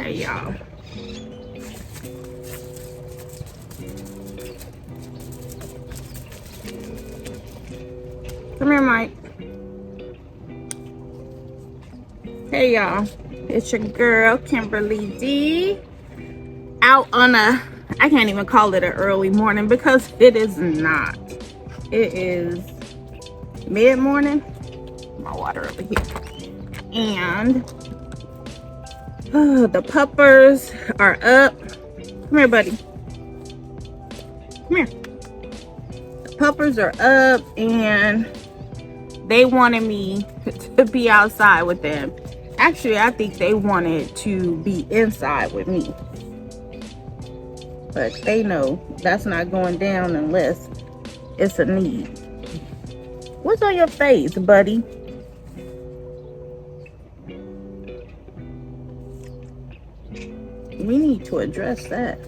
Hey y'all. Come here, Mike. Hey y'all. It's your girl, Kimberly D. Out on I can't even call it an early morning because it is not. It is mid-morning. My water over here. And the puppers are up. Come here, buddy. Come here. The puppers are up and they wanted me to be outside with them. Actually, I think they wanted to be inside with me. But they know that's not going down unless it's a need. What's on your face, buddy? We need to address that.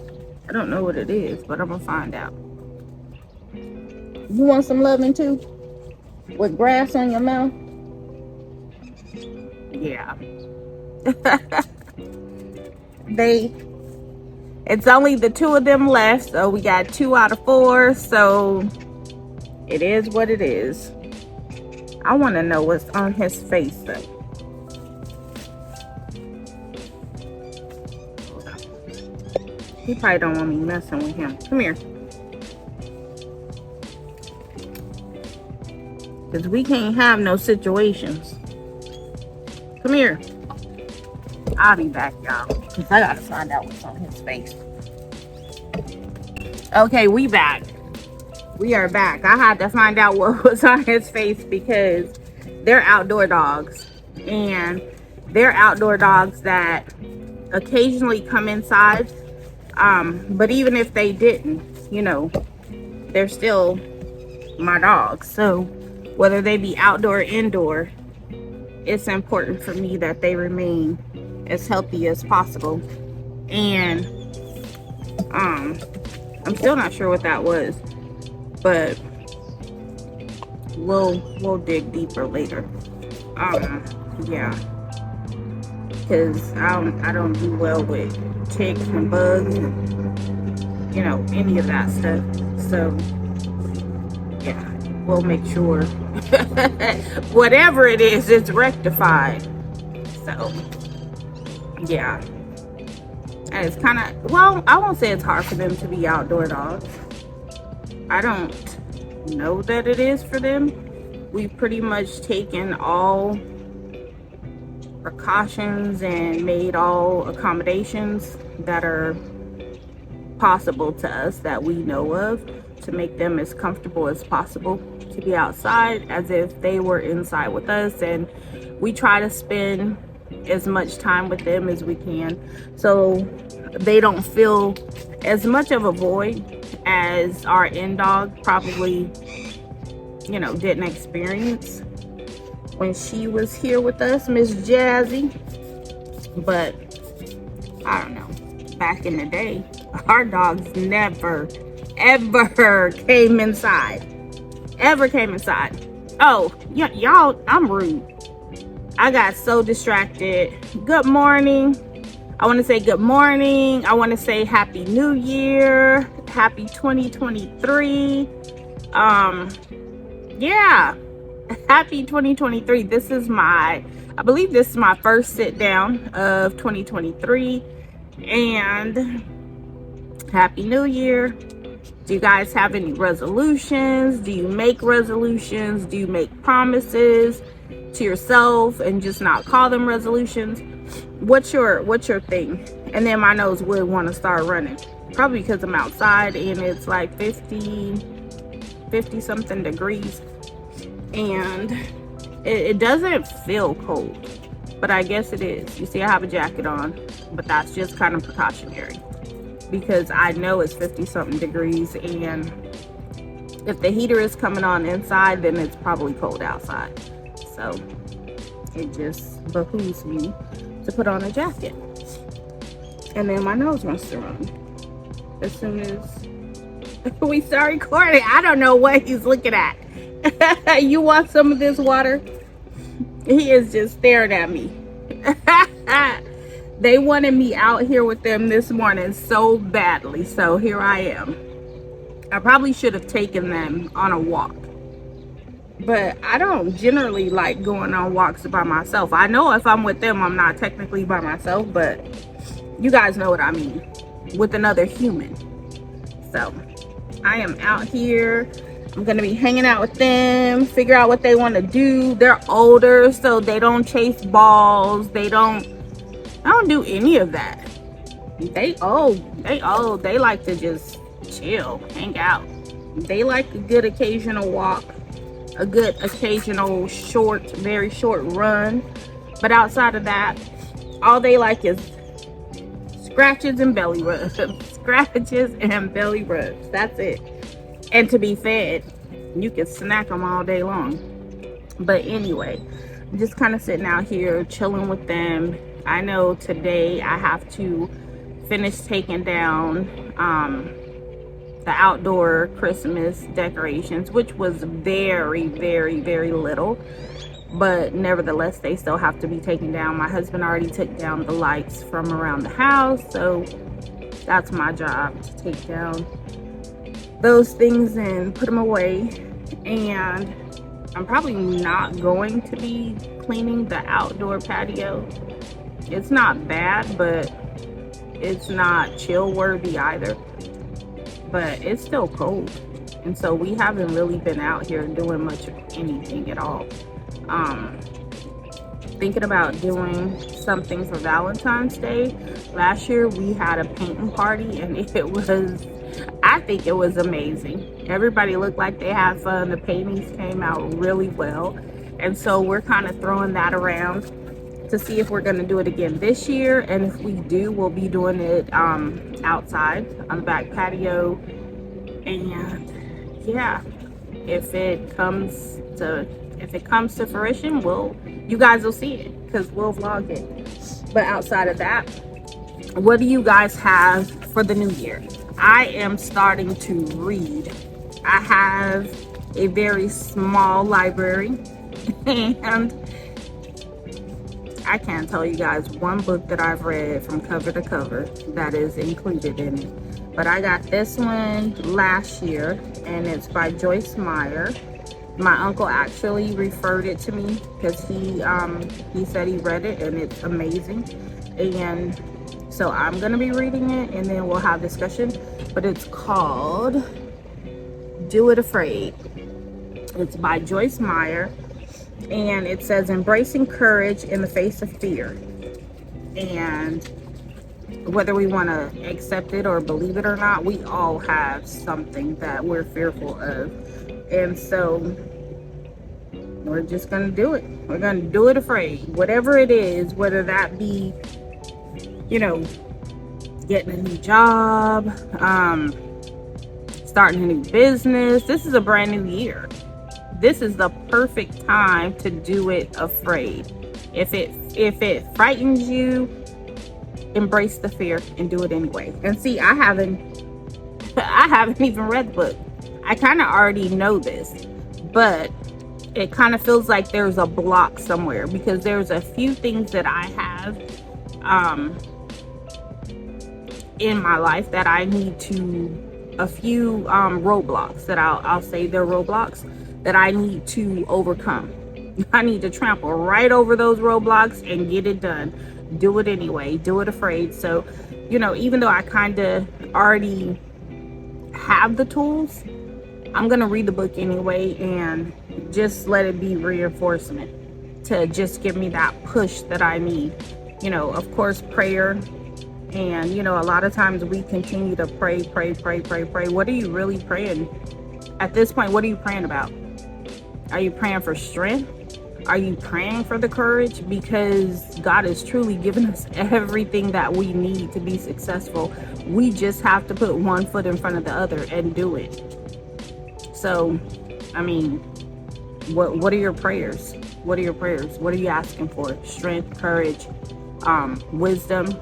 I don't know what it is, but I'm gonna find out. You want some loving too? With grass on your mouth? Yeah. It's only the two of them left, so we got 2 out of 4, so it is what it is. I want to know what's on his face though. He probably don't want me messing with him. Come here. Because we can't have no situations. Come here. I'll be back, y'all. Because I got to find out what's on his face. Okay, we back. We are back. I had to find out what was on his face because they're outdoor dogs. And they're outdoor dogs that occasionally come inside. But even if they didn't, you know, they're still my dogs. So whether they be outdoor or indoor, it's important for me that they remain as healthy as possible. And I'm still not sure what that was, but we'll dig deeper later. Yeah, because I don't do well with ticks and bugs and, you know, any of that stuff. So yeah, we'll make sure whatever it is, it's rectified. So yeah, and it's kind of, well, I won't say it's hard for them to be outdoor dogs. I don't know that it is for them. We've pretty much taken all precautions and made all accommodations that are possible to us that we know of to make them as comfortable as possible to be outside as if they were inside with us. And we try to spend as much time with them as we can so they don't feel as much of a void as our in dog probably, you know, didn't experience when she was here with us, Miss Jazzy. But I don't know, back in the day, our dogs never ever came inside. Oh, yeah, y'all, I'm rude. I got so distracted. Good morning. I want to say good morning. I want to say Happy New Year. Happy 2023. Yeah. Happy 2023. This is I believe this is my first sit down of 2023. And Happy New Year. Do you guys have any resolutions? Do you make resolutions? Do you make promises to yourself and just not call them resolutions? What's your thing? And then my nose would want to start running, probably because I'm outside and it's like 50 something degrees, and it doesn't feel cold, but I guess it is. You see, I have a jacket on, but that's just kind of precautionary because I know it's 50 something degrees, and if the heater is coming on inside, then it's probably cold outside. So it just behooves me to put on a jacket. And then my nose wants to run as soon as we start recording. I don't know what he's looking at. You want some of this water? He is just staring at me. They wanted me out here with them this morning so badly, so here I am. I probably should have taken them on a walk, but I don't generally like going on walks by myself. I know if I'm with them, I'm not technically by myself, but you guys know what I mean, with another human. So I am out here. I'm gonna be hanging out with them, figure out what they want to do. They're older, so they don't chase balls. I don't do any of that. They old. They like to just chill, hang out. They like a good occasional walk, a good occasional short, very short run. But outside of that, all they like is scratches and belly rubs. Scratches and belly rubs. That's it. And to be fed. You can snack them all day long. But anyway, I'm just kind of sitting out here chilling with them. I know today I have to finish taking down the outdoor Christmas decorations, which was very, very, very little, but nevertheless they still have to be taken down. My husband already took down the lights from around the house, so that's my job, to take down those things and put them away. And I'm probably not going to be cleaning the outdoor patio. It's not bad, but it's not chill worthy either. But it's still cold, and so we haven't really been out here doing much of anything at all. Thinking about doing something for Valentine's Day. Last year we had a painting party, and I think it was amazing. Everybody looked like they had fun. The paintings came out really well, and so we're kind of throwing that around to see if we're going to do it again this year. And if we do, we'll be doing it outside on the back patio. And yeah, if it comes to fruition, you guys will see it, because we'll vlog it. But outside of that, what do you guys have for the new year? I am starting to read. I have a very small library, and I can't tell you guys one book that I've read from cover to cover that is included in it. But I got this one last year, and it's by Joyce Meyer. My uncle actually referred it to me because he said he read it and it's amazing. And so I'm gonna be reading it, and then we'll have discussion. But it's called Do It Afraid. It's by Joyce Meyer. And it says embracing courage in the face of fear. And whether we want to accept it or believe it or not, we all have something that we're fearful of. And so we're just going to do it. We're going to do it afraid. Whatever it is, whether that be, getting a new job, starting a new business. This is a brand new year. This is the perfect time to do it afraid. If it frightens you, embrace the fear and do it anyway. And see, I haven't even read the book. I kind of already know this, but it kind of feels like there's a block somewhere, because there's a few things that I have in my life that I need to, a few roadblocks that I'll say they're roadblocks that I need to overcome. I need to trample right over those roadblocks and get it done. Do it anyway. Do it afraid. So, even though I kind of already have the tools, I'm going to read the book anyway and just let it be reinforcement to just give me that push that I need. Of course, prayer. And, a lot of times we continue to pray. What are you really praying? At this point, what are you praying about? Are you praying for strength? Are you praying for the courage? Because God has truly given us everything that we need to be successful. We just have to put one foot in front of the other and do it. So, what are your prayers? What are your prayers? What are you asking for? Strength, courage, wisdom,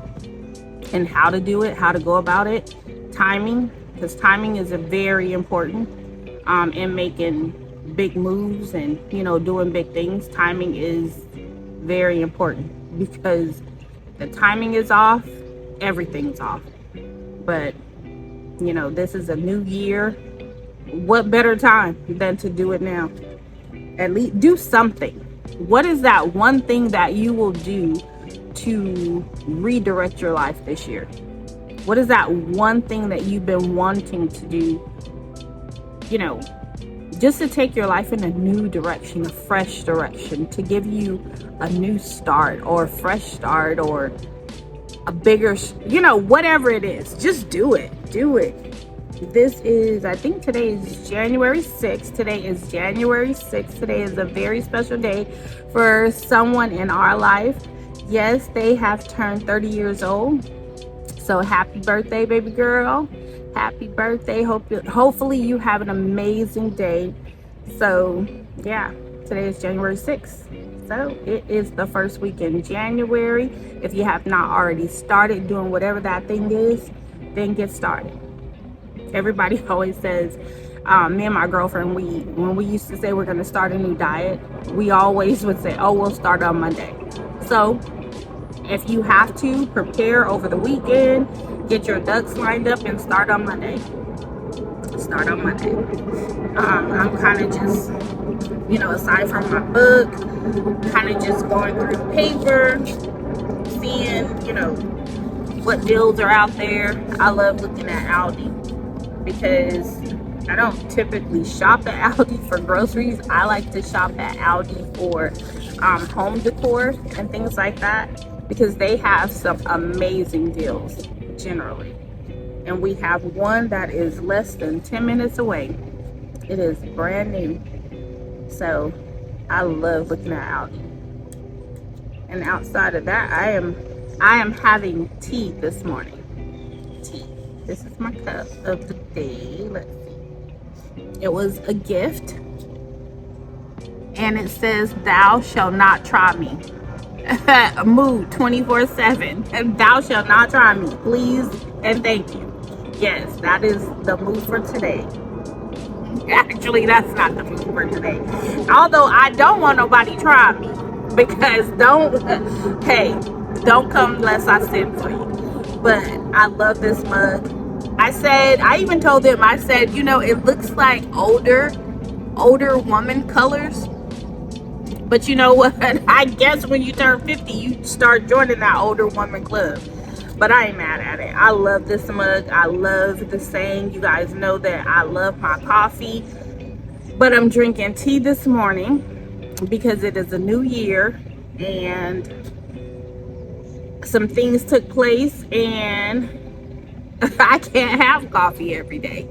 and how to do it, how to go about it. Timing, because timing is very important in making big moves and doing big things. Timing is very important, because The timing is off. Everything's off. But, this is a new year. What better time than to do it now? At least do something. What is that one thing that you will do to redirect your life this year? What is that one thing that you've been wanting to do, just to take your life in a new direction, a fresh direction, to give you a new start or a fresh start or a bigger, whatever it is, just do it. This is, I think today is January 6th. Today is January 6th. Today is a very special day for someone in our life. Yes, they have turned 30 years old. So happy birthday, baby girl. Happy birthday. Hopefully you have an amazing day. So yeah, today is January 6th. So it is the first week in January. If you have not already started doing whatever that thing is, then get started. Everybody always says, me and my girlfriend, when we used to say we're going to start a new diet, we always would say, oh, we'll start on Monday. So if you have to prepare over the weekend, get your ducks lined up and start on Monday. I'm kind of just, aside from my book, kind of just going through the paper, seeing, what deals are out there. I love looking at Aldi because I don't typically shop at Aldi for groceries. I like to shop at Aldi for home decor and things like that, because they have some amazing deals generally. And we have one that is less than 10 minutes away. It is brand new. So I love looking at Aldi. And outside of that, I am having tea this morning. Tea. This is my cup of the day. Let's see. It was a gift. And it says, "Thou shalt not try me." Mood 24/7. And thou shalt not try me. Please and thank you. Yes, that is the mood for today. Actually, that's not the mood for today. Although I don't want nobody try me, because don't come unless I send for you. But I love this mug. I even told them, I said, it looks like older woman colors. But you know what? I guess when you turn 50, you start joining that older woman club. But I ain't mad at it. I love this mug. I love the saying. You guys know that I love my coffee. But I'm drinking tea this morning because it is a new year and some things took place, and I can't have coffee every day.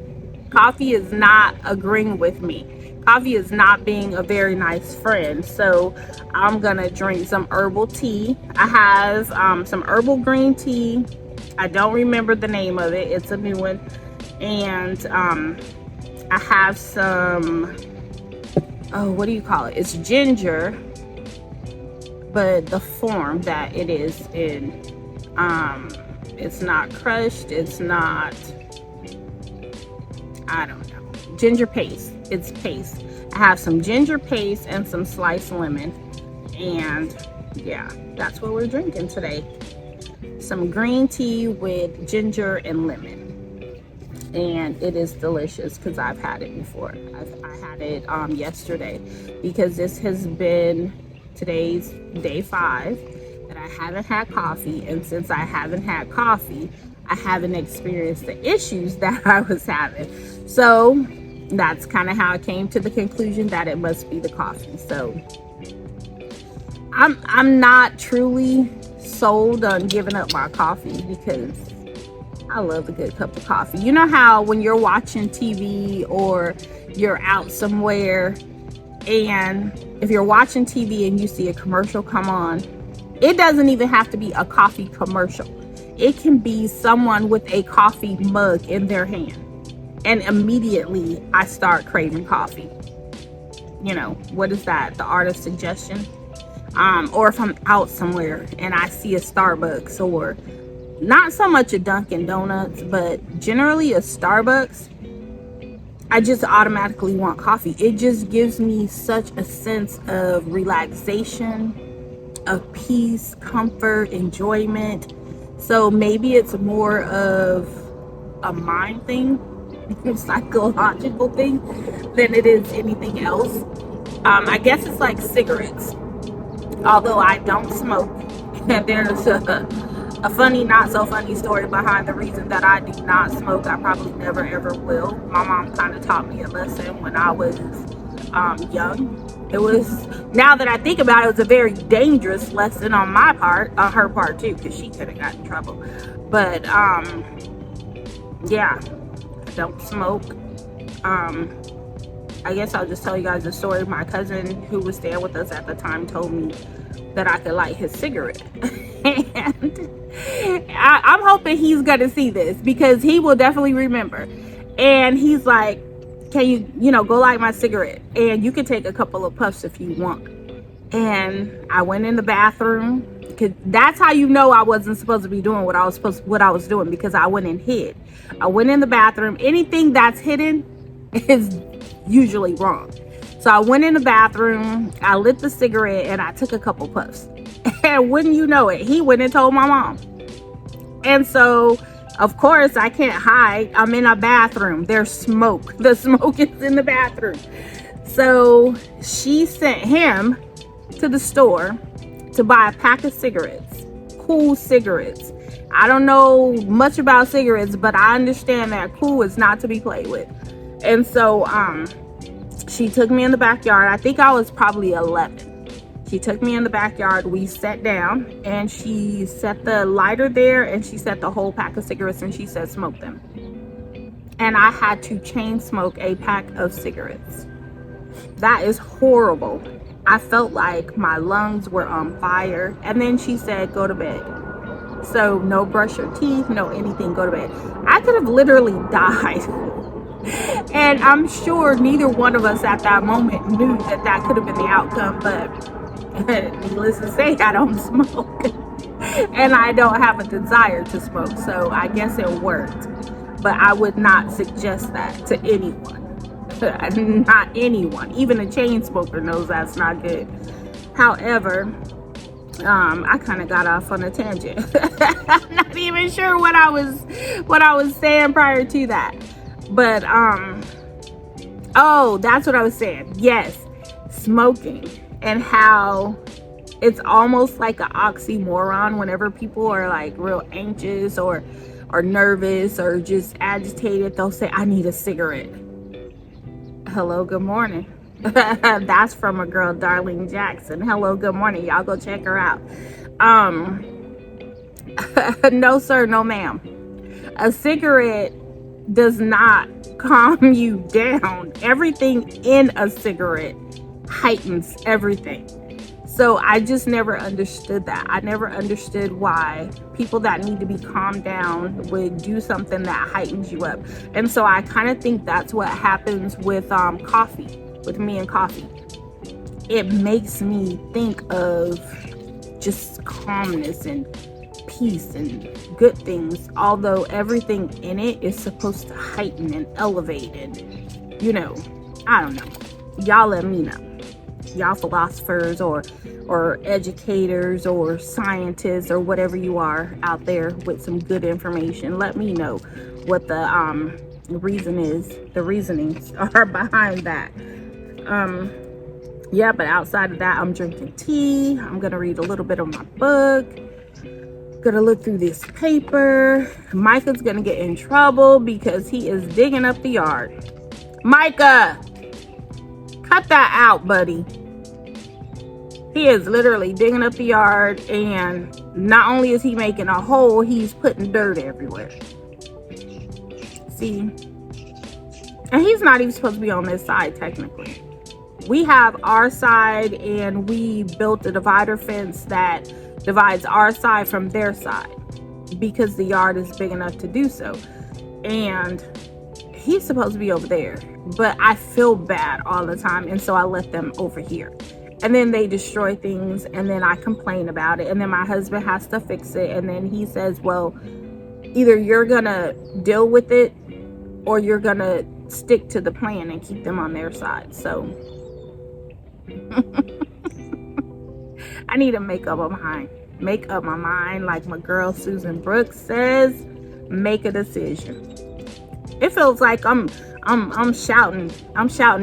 Coffee is not agreeing with me. Coffee is not being a very nice friend. So I'm gonna drink some herbal tea. I have some herbal green tea. I don't remember the name of it. It's a new one. And I have some, what do you call it? It's ginger, but the form that it is in, it's not crushed. It's not, I don't know. Ginger paste. It's paste. I have some ginger paste and some sliced lemon. And yeah, that's what we're drinking today. Some green tea with ginger and lemon. And it is delicious because I've had it before. I had it yesterday, because this has been today's day 5 that I haven't had coffee. And since I haven't had coffee, I haven't experienced the issues that I was having. So that's kind of how I came to the conclusion that it must be the coffee. So I'm not truly sold on giving up my coffee, because I love a good cup of coffee. You know how when you're watching TV or you're out somewhere, and if you're watching TV and you see a commercial come on, it doesn't even have to be a coffee commercial. It can be someone with a coffee mug in their hand. And immediately I start craving coffee. What is that? The art of suggestion. Or if I'm out somewhere and I see a Starbucks, or not so much a Dunkin' Donuts, but generally a Starbucks, I just automatically want coffee. It just gives me such a sense of relaxation of peace, comfort, enjoyment. So maybe it's more of a mind thing, a psychological thing, than it is anything else. I guess it's like cigarettes. Although I don't smoke, and there's a funny, not so funny story behind the reason that I do not smoke. I probably never ever will. My mom kind of taught me a lesson when I was young. It was, now that I think about it, it was a very dangerous lesson on my part, on her part too, because she could have gotten in trouble. But yeah, I don't smoke. I guess I'll just tell you guys a story. My cousin who was staying with us at the time told me that I could light his cigarette. And I'm hoping he's gonna see this, because he will definitely remember. And he's like, can you go light my cigarette? And you can take a couple of puffs if you want. And I went in the bathroom, because that's how you know I wasn't supposed to be doing what I was doing, because I went and hid. I went in the bathroom. Anything that's hidden is usually wrong. So I went in the bathroom, I lit the cigarette, and I took a couple puffs. And wouldn't you know it, he went and told my mom. And so, of course, I can't hide. I'm in a bathroom. There's smoke. The smoke is in the bathroom. So she sent him to the store to buy a pack of cigarettes, cool cigarettes. I don't know much about cigarettes, but I understand that cool is not to be played with. And so she took me in the backyard. I think I was probably 11. She took me in the backyard. We sat down, and she set the lighter there, and she set the whole pack of cigarettes, and she said, smoke them. And I had to chain smoke a pack of cigarettes. That is horrible. I felt like my lungs were on fire. And then she said, go to bed. So no brush your teeth, no anything, go to bed. I could have literally died. And I'm sure neither one of us at that moment knew that that could have been the outcome, but needless to say, I don't smoke. And I don't have a desire to smoke, so I guess it worked. But I would not suggest that to anyone. Not anyone. Even a chain smoker knows that's not good. However, I kind of got off on a tangent. I'm not even sure what I was saying prior to that. But oh, that's what I was saying. Yes, smoking, and how it's almost like an oxymoron whenever people are like real anxious or nervous or just agitated. They'll say, I need a cigarette. Hello, good morning. That's from a girl, Darlene Jackson. Hello, good morning. Y'all go check her out. No sir, no ma'am. A cigarette does not calm you down. Everything in a cigarette heightens everything. So I just never understood that. I never understood why people that need to be calmed down would do something that heightens you up. And so I kind of think that's what happens with coffee, with me and coffee. It makes me think of just calmness and peace and good things, although everything in it is supposed to heighten and elevate, and I don't know. Y'all let me know. Y'all philosophers or educators or scientists or whatever you are out there with some good information, let me know what the reasonings are behind that. Yeah, but outside of that, I'm drinking tea. I'm gonna read a little bit of my book. Gonna look through this paper. Micah's gonna get in trouble because he is digging up the yard. Micah, cut that out, buddy. He is literally digging up the yard, and not only is he making a hole, he's putting dirt everywhere. See? And he's not even supposed to be on this side, technically. We have our side, and we built a divider fence that divides our side from their side because the yard is big enough to do so. And he's supposed to be over there, but I feel bad all the time, and so I let them over here. And then they destroy things, and then I complain about it, and then my husband has to fix it, and then he says, well, either you're gonna deal with it or you're gonna stick to the plan and keep them on their side. So I need to make up my mind. Make up my mind, like my girl Susan Brooks says, make a decision. It feels like I'm shouting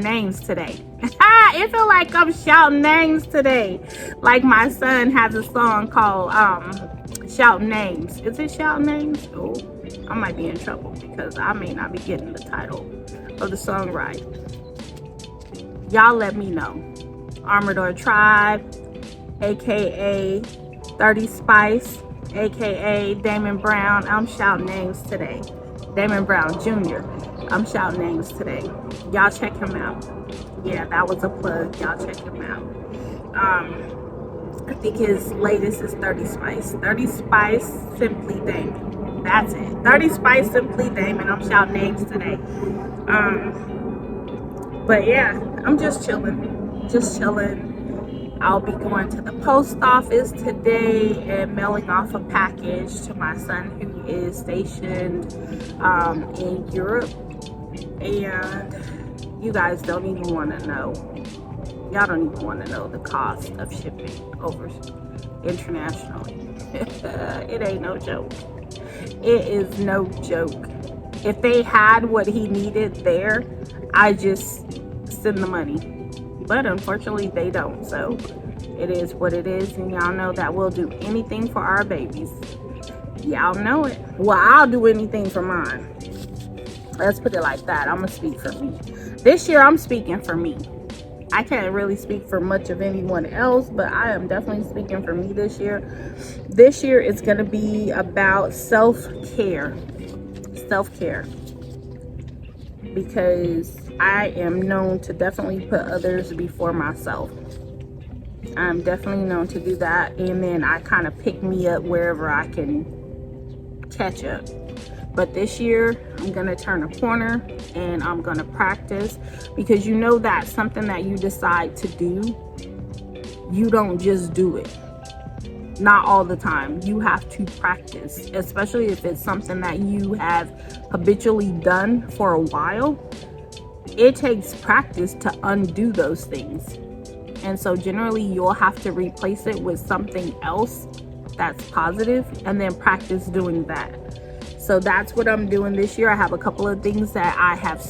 names today. It feels like I'm shouting names today. Like my son has a song called Shout Names. Is it Shout Names? Oh, I might be in trouble because I may not be getting the title of the song right. Y'all let me know. Armored Tribe, aka 30 Spice, aka Damon Brown. I'm shouting names today. Damon Brown Jr. I'm shouting names today. Y'all check him out. Yeah, that was a plug. Y'all check him out. I think his latest is 30 Spice. 30 Spice Simply Damon. That's it. 30 Spice Simply Damon. I'm shouting names today. But yeah, I'm just chilling. Just chilling. I'll be going to the post office today and mailing off a package to my son who is stationed in Europe. And you guys don't even want to know. Y'all don't even want to know the cost of shipping over internationally. It ain't no joke. It is no joke. If they had what he needed there, I just send the money. But unfortunately they don't, so it is what it is, and y'all know that we'll do anything for our babies. Y'all know it. Well, I'll do anything for mine. Let's put it like that. I'm gonna speak for me. This year I'm speaking for me. I can't really speak for much of anyone else, but I am definitely speaking for me this year. This year it's gonna be about self-care. Self-care. Because I am known to definitely put others before myself. I'm definitely known to do that, and then I kind of pick me up wherever I can catch up. But this year I'm gonna turn a corner and I'm gonna practice, because you know that's something that you decide to do. You don't just do it. Not all the time. You have to practice, especially if it's something that you have habitually done for a while. It takes practice to undo those things. And so generally you'll have to replace it with something else that's positive, and then practice doing that. So that's what I'm doing this year. I have a couple of things that I have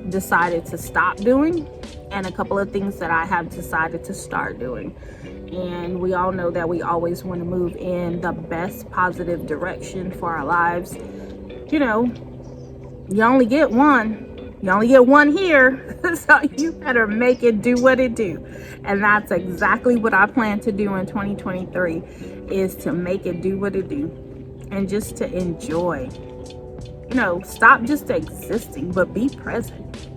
decided to stop doing, and a couple of things that I have decided to start doing. And we all know that we always want to move in the best positive direction for our lives. You know, you only get one. You only get one here. So you better make it do what it do. And that's exactly what I plan to do in 2023, is to make it do what it do. And just to enjoy. You know, stop just existing, but be present.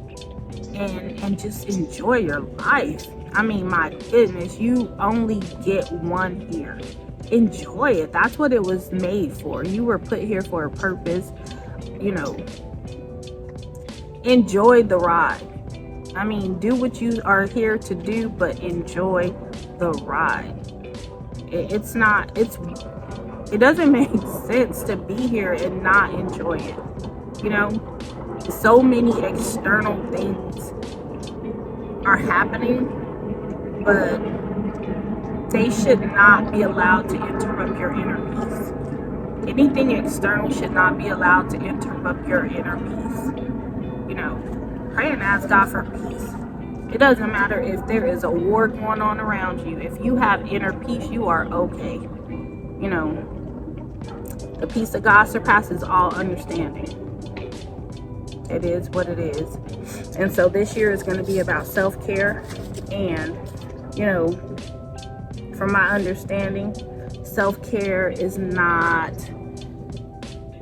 And just enjoy your life. I mean, my goodness, you only get one here. Enjoy it. That's what it was made for. You were put here for a purpose. You know, enjoy the ride. I mean, do what you are here to do, but enjoy the ride. It doesn't make sense to be here and not enjoy it. You know, so many external things are happening, but they should not be allowed to interrupt your inner peace. Anything external should not be allowed to interrupt your inner peace. You know, pray and ask God for peace. It doesn't matter if there is a war going on around you. If you have inner peace, you are okay. You know, the peace of God surpasses all understanding. It is what it is. And so this year is going to be about self-care. And, you know, from my understanding, self-care is not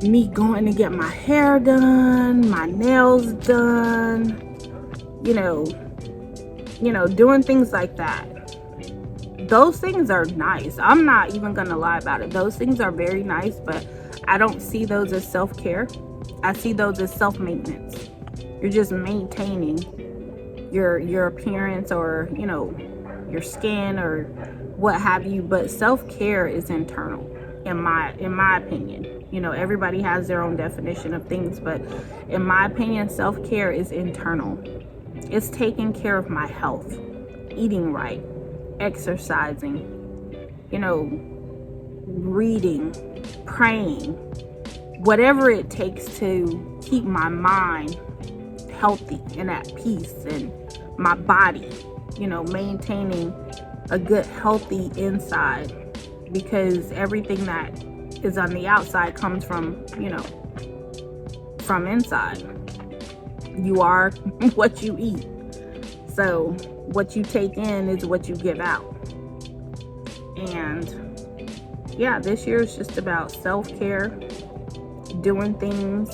me going to get my hair done, my nails done, you know, doing things like that. Those things are nice. I'm not even going to lie about it. Those things are very nice, but I don't see those as self-care. I see those as self-maintenance. You're just maintaining your appearance, or, you know, your skin or what have you. But self-care is internal, in my opinion. You know, everybody has their own definition of things, but in my opinion, self-care is internal. It's taking care of my health, eating right, exercising, you know, reading, praying, whatever it takes to keep my mind healthy and at peace, and my body, maintaining a good, healthy inside, because everything that is on the outside comes from, from inside. You are what you eat. So what you take in is what you give out. And yeah, this year is just about self-care, doing things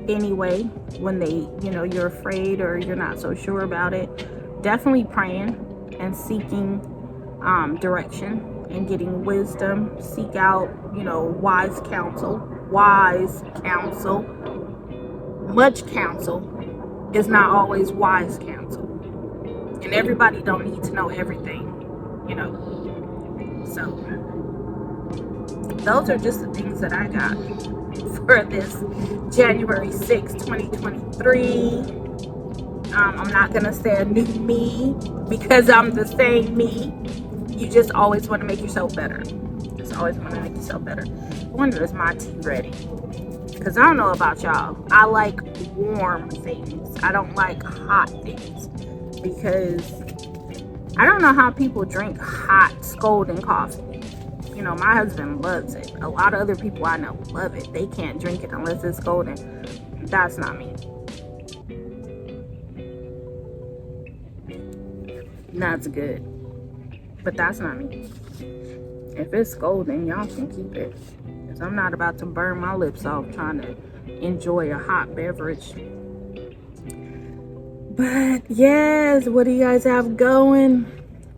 anyway when you're afraid or you're not so sure about it. Definitely praying and seeking direction and getting wisdom. Seek out, wise counsel. Much counsel is not always wise counsel, and everybody don't need to know everything, so those are just the things that I got for this January 6th, 2023. I'm not gonna say a new me, because I'm the same me. You just always want to make yourself better. Just always want to make yourself better. I wonder, is my tea ready? Because I don't know about y'all. I like warm things. I don't like hot things, because I don't know how people drink hot scalding coffee. My husband loves it. A lot of other people I know love it. They can't drink it unless it's golden. That's not me. That's good, but that's not me. If it's golden, y'all can keep it, because I'm not about to burn my lips off trying to enjoy a hot beverage. But yes, what do you guys have going?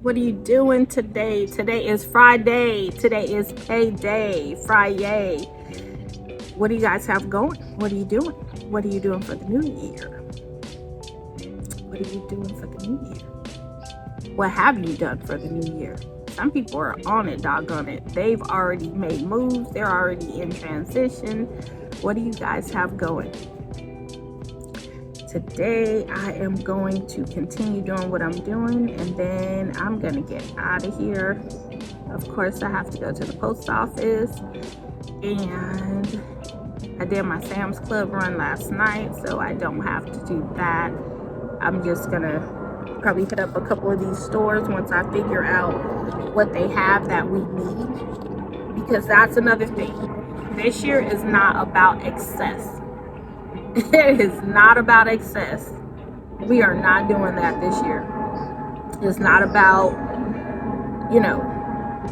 What are you doing today? Today is Friday. Today is payday. Friday. What do you guys have going? What are you doing? What are you doing for the new year? What are you doing for the new year? What have you done for the new year? Some people are on it, doggone it. They've already made moves. They're already in transition. What do you guys have going? Today, I am going to continue doing what I'm doing, and then I'm going to get out of here. Of course, I have to go to the post office, and I did my Sam's Club run last night, so I don't have to do that. I'm just going to probably hit up a couple of these stores once I figure out what they have that we need, because that's another thing. This year is not about excess. It is not about excess. We are not doing that this year. It's not about,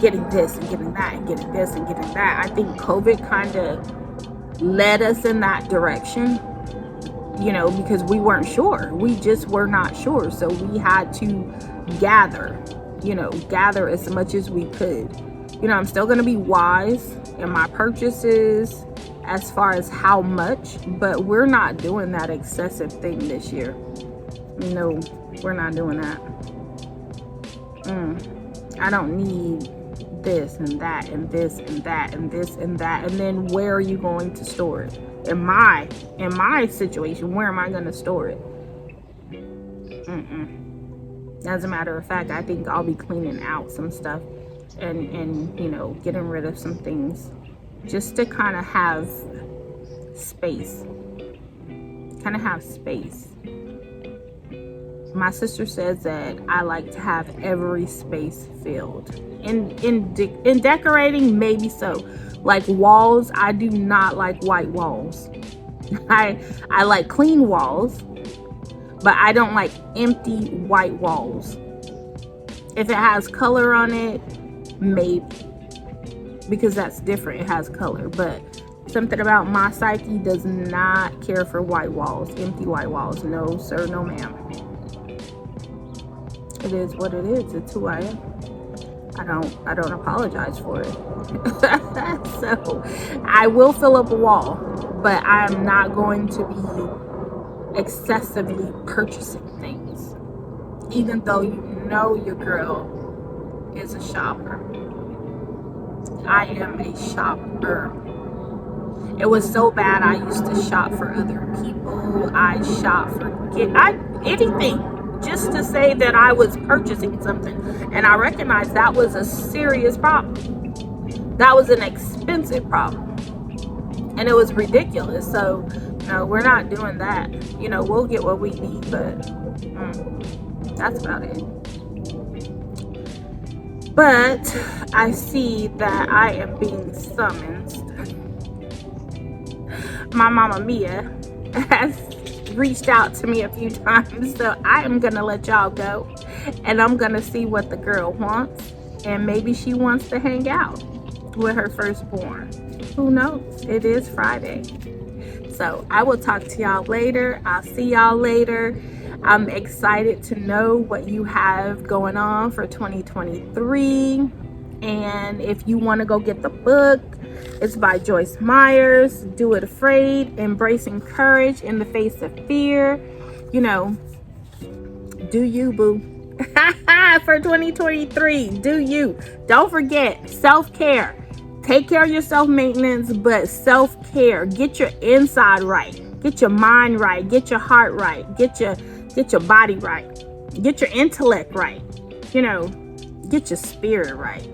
getting this and getting that and getting this and getting that. I think COVID kind of led us in that direction, because we weren't sure. We just were not sure. So we had to gather as much as we could. I'm still going to be wise in my purchases as far as how much, but we're not doing that excessive thing this year. No, we're not doing that. I don't need this and that and this and that and this and that. And then where are you going to store it? In my situation, where am I going to store it? As a matter of fact, I think I'll be cleaning out some stuff and getting rid of some things, just to kind of have space. My sister says that I like to have every space filled. In decorating, maybe so. Like walls, I do not like white walls. I like clean walls, but I don't like empty white walls. If it has color on it, maybe, because that's different. It has color, but something about my psyche does not care for white walls, empty white walls. No sir, no ma'am. It is what it is. It's who I am. I don't apologize for it. So I will fill up a wall, but I'm not going to be excessively purchasing things, even though your girl is a shopper. I am a shopper. It was so bad. I used to shop for other people. I shop for anything. just to say that I was purchasing something. And I recognized that was a serious problem. That was an expensive problem. And it was ridiculous. So, no, we're not doing that. You know, we'll get what we need, but that's about it. But I see that I am being summoned. My mama Mia has reached out to me a few times, so I am gonna let y'all go, and I'm gonna see what the girl wants, and maybe she wants to hang out with her firstborn. Who knows? It is Friday. So I will talk to y'all later. I'll see y'all later. I'm excited to know what you have going on for 2023. And if you want to go get the book, it's by Joyce Myers, Do It Afraid, Embracing Courage in the Face of Fear. You know, do you, boo. For 2023, do you. Don't forget, self-care. Take care of your self-maintenance, but self-care. Get your inside right. Get your mind right. Get your heart right. Get your body right. Get your intellect right. You know, get your spirit right.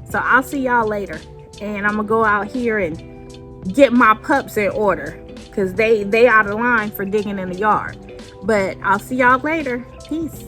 So I'll see y'all later. And I'm going to go out here and get my pups in order, because they out of line for digging in the yard. But I'll see y'all later. Peace.